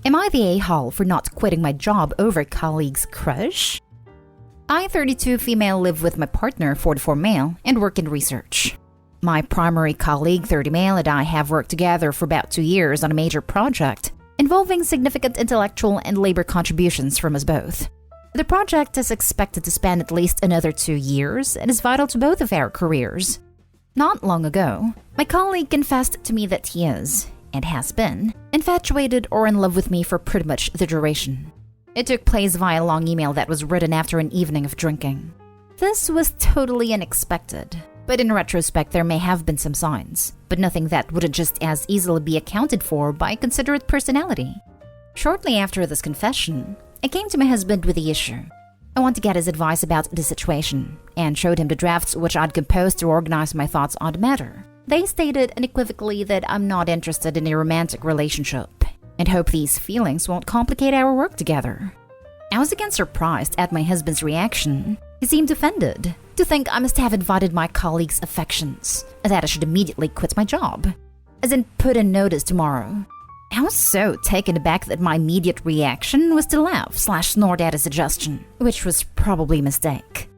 Am I the a-hole for not quitting my job over a colleague's crush? I, 32 female, live with my partner, 44 male, and work in research. My primary colleague, 30 male, and I have worked together for about 2 years on a major project involving significant intellectual and labor contributions from us both. The project is expected to span at least another 2 years and is vital to both of our careers. Not long ago, my colleague confessed to me that he is, and has been, infatuated or in love with me for pretty much the duration. It took place via a long email that was written after an evening of drinking. This was totally unexpected, but in retrospect there may have been some signs, but nothing that wouldn't just as easily be accounted for by a considerate personality. Shortly after this confession, I came to my husband with the issue. I wanted to get his advice about the situation, and showed him the drafts which I'd composed to organize my thoughts on the matter. They stated unequivocally that I'm not interested in a romantic relationship, and hope these feelings won't complicate our work together. I was again surprised at my husband's reaction. He seemed offended, to think I must have invited my colleague's affections, and that I should immediately quit my job, as in put in notice tomorrow. I was so taken aback that my immediate reaction was to laugh/snort at a suggestion, which was probably a mistake.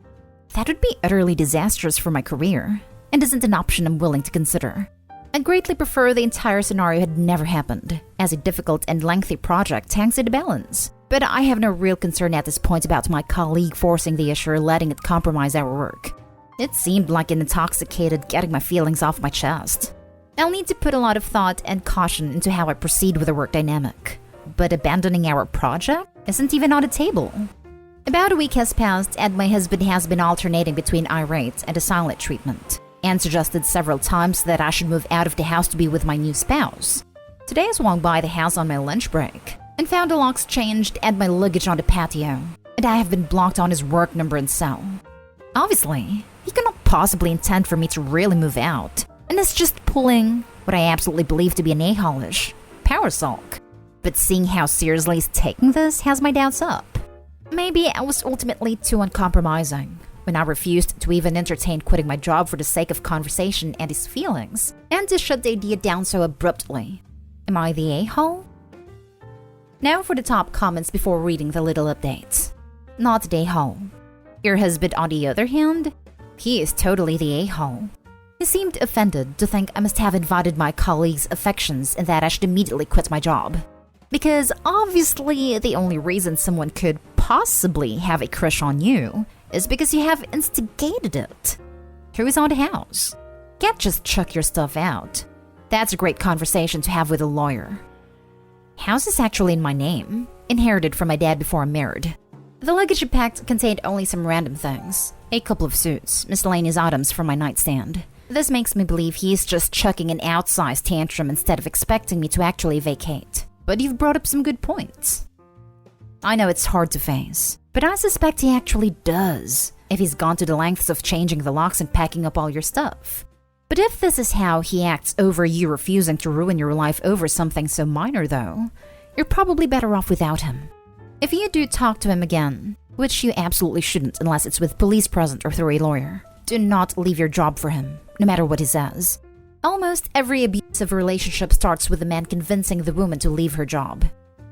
That would be utterly disastrous for my career, and isn't an option I'm willing to consider. I'd greatly prefer the entire scenario had never happened, as a difficult and lengthy project hangs in the balance. But I have no real concern at this point about my colleague forcing the issue or letting it compromise our work. It seemed like an intoxicated getting my feelings off my chest. I'll need to put a lot of thought and caution into how I proceed with the work dynamic. But abandoning our project isn't even on the table. About a week has passed and my husband has been alternating between irate and a silent treatment, and suggested several times that I should move out of the house to be with my new spouse. Today I swung by the house on my lunch break and found the locks changed and my luggage on the patio, and I have been blocked on his work number and cell. Obviously, he cannot possibly intend for me to really move out, and is just pulling what I absolutely believe to be an a-hole-ish power sulk. But seeing how seriously he's taking this has my doubts up. Maybe I was ultimately too uncompromising when I refused to even entertain quitting my job for the sake of conversation and his feelings, and to shut the idea down so abruptly. Am I the a-hole? Now for the top comments before reading the little updates. Not the a-hole. Your husband, on the other hand, he is totally the a-hole. He seemed offended to think I must have invited my colleague's affections and that I should immediately quit my job. Because obviously the only reason someone could possibly have a crush on you is because you have instigated it. Who's on the house? Can't just chuck your stuff out. That's a great conversation to have with a lawyer. House is actually in my name, inherited from my dad before I married. The luggage I packed contained only some random things, a couple of suits, miscellaneous items from my nightstand. This makes me believe he's just chucking an outsized tantrum instead of expecting me to actually vacate. But you've brought up some good points. I know it's hard to face, but I suspect he actually does, if he's gone to the lengths of changing the locks and packing up all your stuff. But if this is how he acts over you refusing to ruin your life over something so minor though, you're probably better off without him. If you do talk to him again, which you absolutely shouldn't unless it's with police present or through a lawyer, do not leave your job for him, no matter what he says. Almost every abusive relationship starts with the man convincing the woman to leave her job.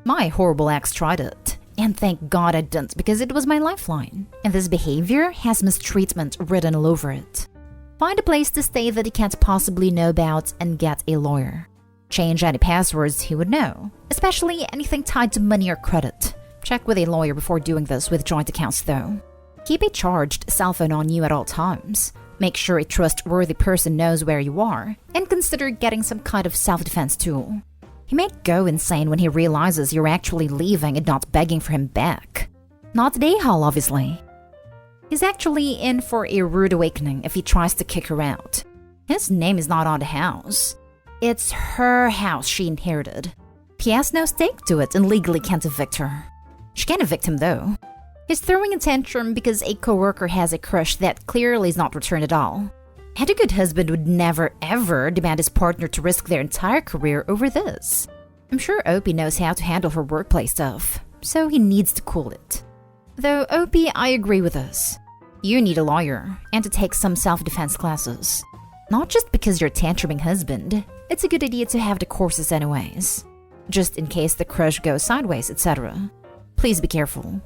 My horrible ex tried it, and thank God I didn't because it was my lifeline, and this behavior has mistreatment written all over it. Find a place to stay that he can't possibly know about and get a lawyer. Change any passwords he would know, especially anything tied to money or credit. Check with a lawyer before doing this with joint accounts though. Keep a charged cell phone on you at all times. Make sure a trustworthy person knows where you are, and consider getting some kind of self-defense tool. He may go insane when he realizes you're actually leaving and not begging for him back. Not the a-hole, obviously. He's actually in for a rude awakening if he tries to kick her out. His name is not on the house. It's her house she inherited. He has no stake to it and legally can't evict her. She can evict him though. He's throwing a tantrum because a coworker has a crush that clearly is not returned at all. And a good husband would never ever demand his partner to risk their entire career over this. I'm sure Opie knows how to handle her workplace stuff, so he needs to cool it. Though Opie, I agree with us. You need a lawyer, and to take some self-defense classes. Not just because you're a tantruming husband, it's a good idea to have the courses anyways. just in case the crush goes sideways, etc. Please be careful.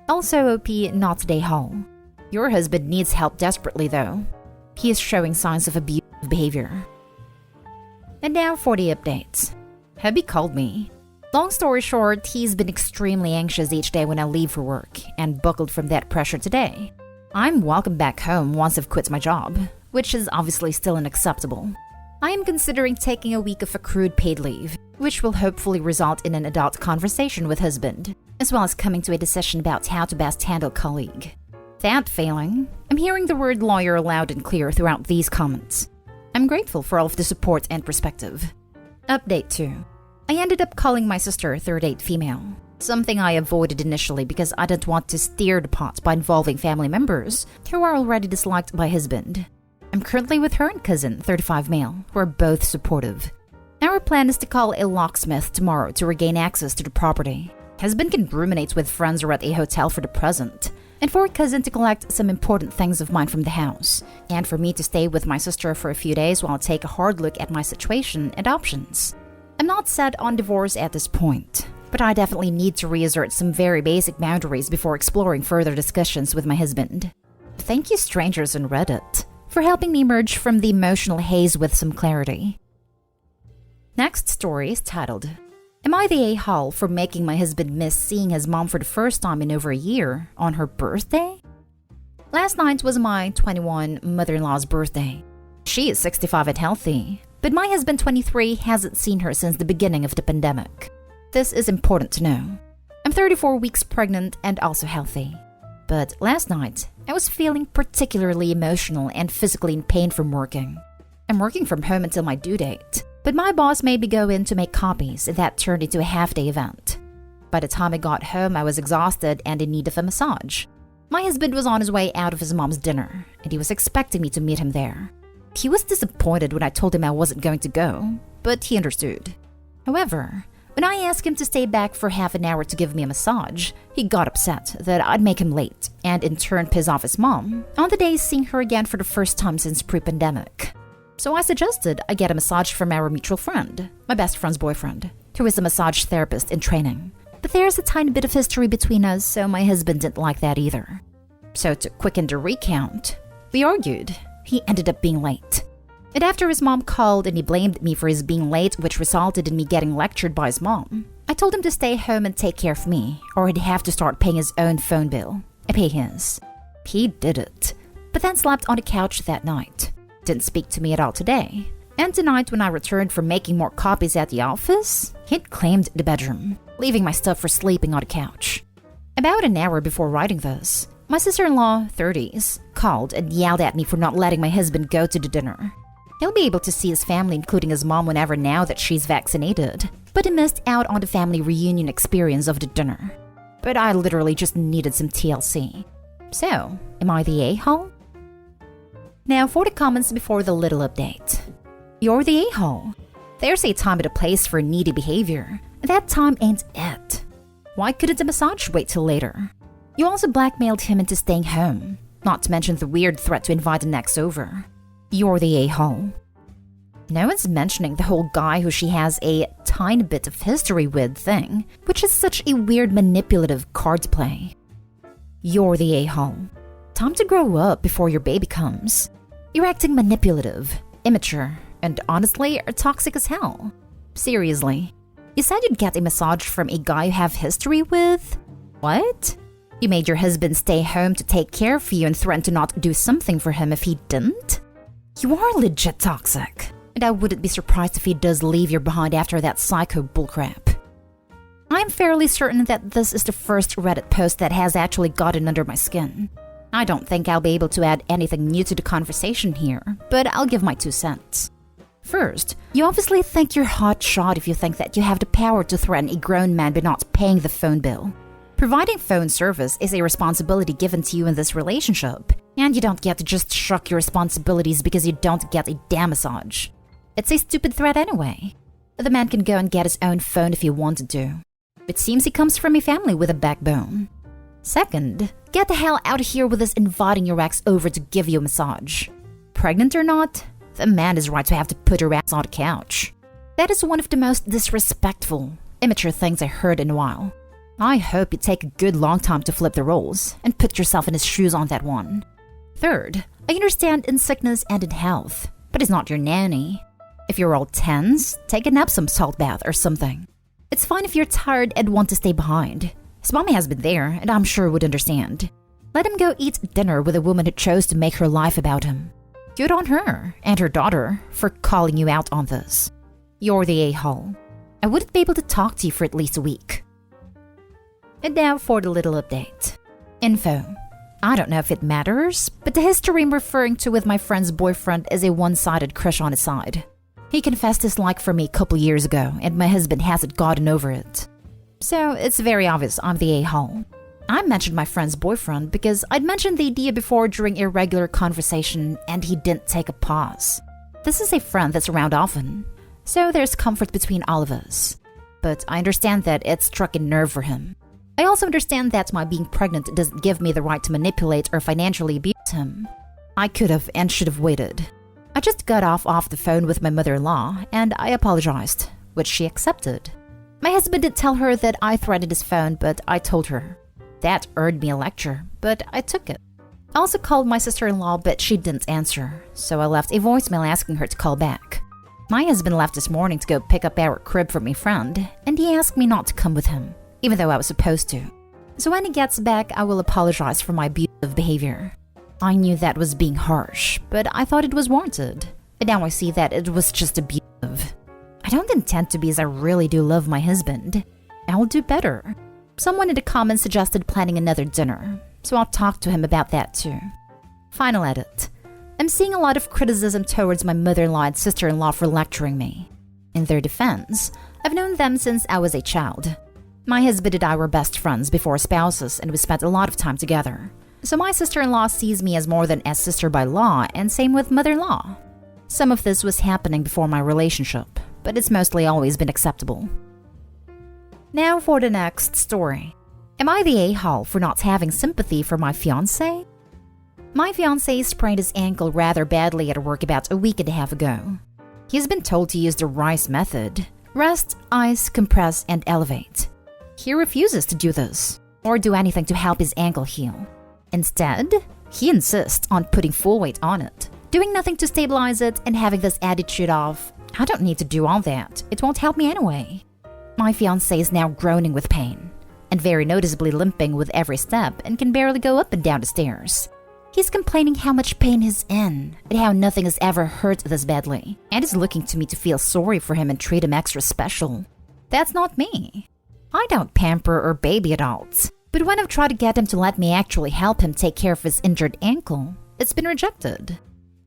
Also, OP, not today haul. Your husband needs help desperately though. He is showing signs of abusive behavior. And now for the updates. Hubby called me. Long story short, he's been extremely anxious each day when I leave for work, and buckled from that pressure today. I'm welcome back home once I've quit my job, which is obviously still unacceptable. I am considering taking a week of accrued paid leave, which will hopefully result in an adult conversation with husband, as well as coming to a decision about how to best handle colleague. That failing, I'm hearing the word lawyer loud and clear throughout these comments. I'm grateful for all of the support and perspective. Update 2. I ended up calling my sister third date female, something I avoided initially because I didn't want to stir the pot by involving family members who are already disliked by husband. I'm currently with her and cousin, 35 male, who are both supportive. Our plan is to call a locksmith tomorrow to regain access to the property. Husband can ruminate with friends or at a hotel for the present, and for cousin to collect some important things of mine from the house, and for me to stay with my sister for a few days while I take a hard look at my situation and options. I'm not set on divorce at this point, but I definitely need to reassert some very basic boundaries before exploring further discussions with my husband. Thank you strangers on Reddit for helping me emerge from the emotional haze with some clarity. Next story is titled, Am I the a-hole for making my husband miss seeing his mom for the first time in over a year on her birthday? Last night was my 21 mother-in-law's birthday. She is 65 and healthy, but my husband 23 hasn't seen her since the beginning of the pandemic. This is important to know. I'm 34 weeks pregnant and also healthy. But last night, I was feeling particularly emotional and physically in pain from working. I'm working from home until my due date, but my boss made me go in to make copies, and that turned into a half-day event. By the time I got home, I was exhausted and in need of a massage. My husband was on his way out of his mom's dinner, and he was expecting me to meet him there. He was disappointed when I told him I wasn't going to go, but he understood. However, when I asked him to stay back for half an hour to give me a massage, he got upset that I'd make him late, and in turn piss off his mom on the day seeing her again for the first time since pre-pandemic. So I suggested I get a massage from our mutual friend, my best friend's boyfriend, who is a massage therapist in training. But there's a tiny bit of history between us, so my husband didn't like that either. So to quicken the recount, we argued. He ended up being late. And after his mom called and he blamed me for his being late, which resulted in me getting lectured by his mom, I told him to stay home and take care of me, or he'd have to start paying his own phone bill. I pay his. He did it, but then slept on the couch that night. Didn't speak to me at all today. And tonight when I returned from making more copies at the office, he'd claimed the bedroom, leaving my stuff for sleeping on the couch. About an hour before writing this, my sister-in-law, 30s, called and yelled at me for not letting my husband go to the dinner. He'll be able to see his family, including his mom, whenever now that she's vaccinated, but he missed out on the family reunion experience of the dinner. But I literally just needed some TLC. So, am I the a-hole? Now for the comments before the little update. You're the a-hole. There's a time and a place for needy behavior. That time ain't it. Why couldn't the massage wait till later? You also blackmailed him into staying home, not to mention the weird threat to invite an ex over. You're the a-hole. No one's mentioning the whole guy who she has a tiny bit of history with thing, which is such a weird manipulative card to play. You're the a-hole. Time to grow up before your baby comes. You're acting manipulative, immature, and honestly are toxic as hell. Seriously. You said you'd get a massage from a guy you have history with? What? You made your husband stay home to take care of you and threatened to not do something for him if he didn't? You are legit toxic. And I wouldn't be surprised if he does leave you behind after that psycho bullcrap. I'm fairly certain that this is the first Reddit post that has actually gotten under my skin. I don't think I'll be able to add anything new to the conversation here, but I'll give my 2 cents. First, you obviously think you're hot shot if you think that you have the power to threaten a grown man by not paying the phone bill. Providing phone service is a responsibility given to you in this relationship, and you don't get to just shrug your responsibilities because you don't get a damn massage. It's a stupid threat anyway. The man can go and get his own phone if he wanted to. It seems he comes from a family with a backbone. Second, get the hell out of here with this inviting your ex over to give you a massage. Pregnant or not, the man is right to have to put her ass on the couch. That is one of the most disrespectful, immature things I heard in a while. I hope you take a good long time to flip the roles and put yourself in his shoes on that one. Third, I understand in sickness and in health, but he's not your nanny. If you're all tense, take a Epsom salt bath or something. It's fine if you're tired and want to stay behind. His mommy has been there and I'm sure would understand. Let him go eat dinner with a woman who chose to make her life about him. Good on her and her daughter for calling you out on this. You're the a-hole. I wouldn't be able to talk to you for at least a week. And now for the little update. Info. I don't know if it matters, but the history I'm referring to with my friend's boyfriend is a one-sided crush on his side. He confessed his like for me a couple years ago, and my husband hasn't gotten over it. So it's very obvious I'm the a-hole. I mentioned my friend's boyfriend because I'd mentioned the idea before during a regular conversation, and he didn't take a pause. This is a friend that's around often, so there's comfort between all of us. But I understand that it struck a nerve for him. I also understand that my being pregnant doesn't give me the right to manipulate or financially abuse him. I could have and should have waited. I just got off the phone with my mother-in-law and I apologized, which she accepted. My husband did tell her that I threatened his phone, but I told her. That earned me a lecture, but I took it. I also called my sister-in-law, but she didn't answer, so I left a voicemail asking her to call back. My husband left this morning to go pick up our crib from a friend, and he asked me not to come with him, even though I was supposed to. So when he gets back, I will apologize for my abusive behavior. I knew that was being harsh, but I thought it was warranted. And now I see that it was just abusive. I don't intend to be, as I really do love my husband. I'll do better. Someone in the comments suggested planning another dinner, so I'll talk to him about that too. Final edit. I'm seeing a lot of criticism towards my mother-in-law and sister-in-law for lecturing me. In their defense, I've known them since I was a child. My husband and I were best friends before spouses, and we spent a lot of time together. So my sister-in-law sees me as more than a sister by law, and same with mother-in-law. Some of this was happening before my relationship, but it's mostly always been acceptable. Now for the next story. Am I the a-hole for not having sympathy for my fiancé? My fiancé sprained his ankle rather badly at work about a week and a half ago. He's been told to use the RICE method: rest, ice, compress, and elevate. He refuses to do this, or do anything to help his ankle heal. Instead, he insists on putting full weight on it, doing nothing to stabilize it, and having this attitude of, I don't need to do all that, it won't help me anyway. My fiancé is now groaning with pain, and very noticeably limping with every step, and can barely go up and down the stairs. He's complaining how much pain he's in, and how nothing has ever hurt this badly, and is looking to me to feel sorry for him and treat him extra special. That's not me. I don't pamper or baby adults, but when I've tried to get him to let me actually help him take care of his injured ankle, it's been rejected.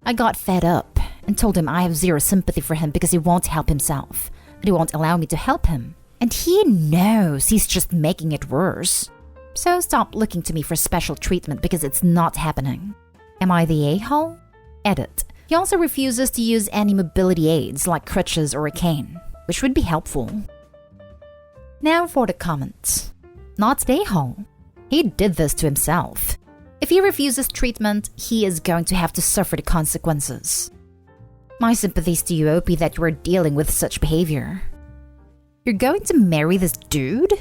I got fed up and told him I have zero sympathy for him because he won't help himself, and he won't allow me to help him. And he knows he's just making it worse. So stop looking to me for special treatment because it's not happening. Am I the a-hole? Edit. He also refuses to use any mobility aids like crutches or a cane, which would be helpful. Now for the comments. Not the a-hole. He did this to himself. If he refuses treatment, he is going to have to suffer the consequences. My sympathies to you, Opie, that you are dealing with such behavior. You're going to marry this dude?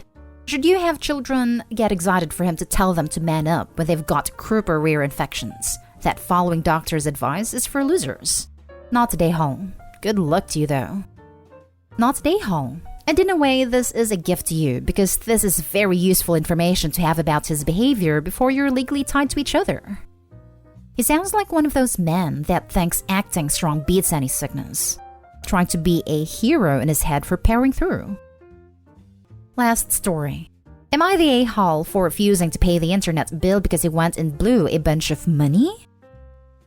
Should you have children, get excited for him to tell them to man up when they've got croup or rear infections. That following doctor's advice is for losers. Not a a-hole. Good luck to you though. Not a a-hole. And in a way, this is a gift to you because this is very useful information to have about his behavior before you're legally tied to each other. He sounds like one of those men that thinks acting strong beats any sickness, trying to be a hero in his head for powering through. Last story. Am I the a-hole for refusing to pay the internet bill because he went and blew a bunch of money?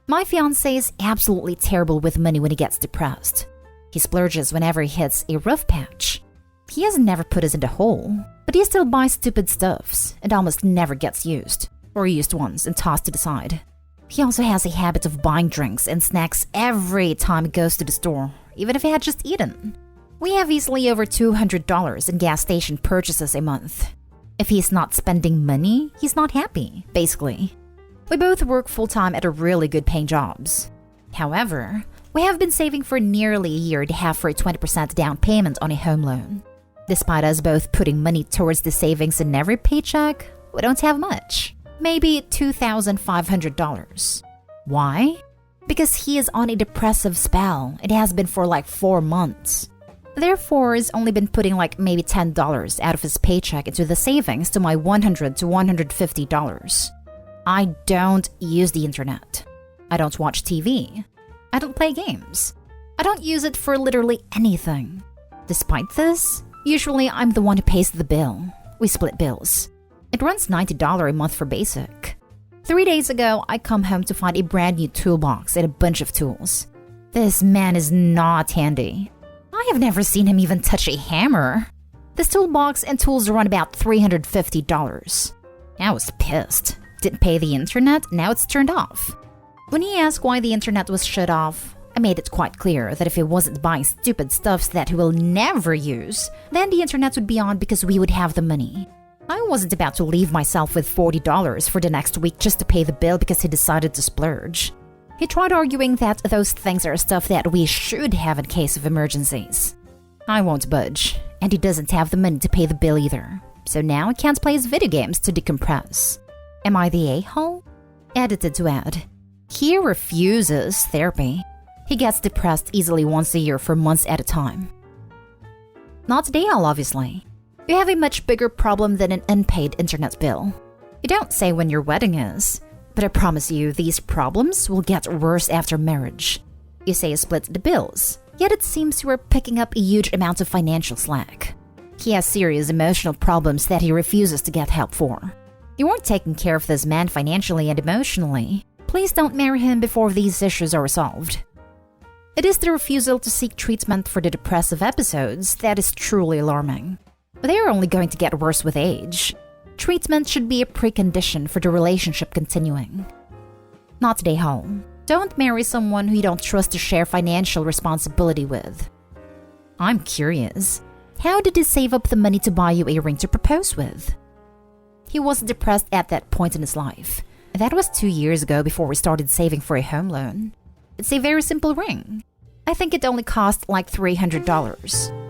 My fiancé is absolutely terrible with money when he gets depressed. He splurges whenever he hits a rough patch. He has never put us in the hole, but he still buys stupid stuffs and almost never gets used, or used once and tossed to the side. He also has a habit of buying drinks and snacks every time he goes to the store, even if he had just eaten. We have easily over $200 in gas station purchases a month. If he's not spending money, he's not happy, basically. We both work full-time at a really good paying jobs. However, we have been saving for nearly a year and a half for a 20% down payment on a home loan. Despite us both putting money towards the savings in every paycheck, we don't have much. Maybe $2,500. Why? Because he is on a depressive spell. It has been for like 4 months. Therefore, he's only been putting like maybe $10 out of his paycheck into the savings to my $100 to $150. I don't use the internet. I don't watch TV. I don't play games. I don't use it for literally anything. Despite this, usually I'm the one who pays the bill. We split bills. It runs $90 a month for basic. 3 days ago, I come home to find a brand new toolbox and a bunch of tools. This man is not handy. I have never seen him even touch a hammer. This toolbox and tools run about $350. I was pissed. Didn't pay the internet, now it's turned off. When he asked why the internet was shut off, I made it quite clear that if he wasn't buying stupid stuffs that he will never use, then the internet would be on because we would have the money. I wasn't about to leave myself with $40 for the next week just to pay the bill because he decided to splurge. He tried arguing that those things are stuff that we should have in case of emergencies. I won't budge, and he doesn't have the money to pay the bill either, so now he can't play his video games to decompress. Am I the a-hole? Edited to add. He refuses therapy. He gets depressed easily once a year for months at a time. Not the a-hole, obviously. You have a much bigger problem than an unpaid internet bill. You don't say when your wedding is, but I promise you these problems will get worse after marriage. You say you split the bills, yet it seems you are picking up a huge amount of financial slack. He has serious emotional problems that he refuses to get help for. You aren't taking care of this man financially and emotionally. Please don't marry him before these issues are resolved. It is the refusal to seek treatment for the depressive episodes that is truly alarming. They are only going to get worse with age. Treatment should be a precondition for the relationship continuing. Not today, home. Don't marry someone who you don't trust to share financial responsibility with. I'm curious. How did he save up the money to buy you a ring to propose with? He wasn't depressed at that point in his life. That was 2 years ago before we started saving for a home loan. It's a very simple ring. I think it only cost like $300.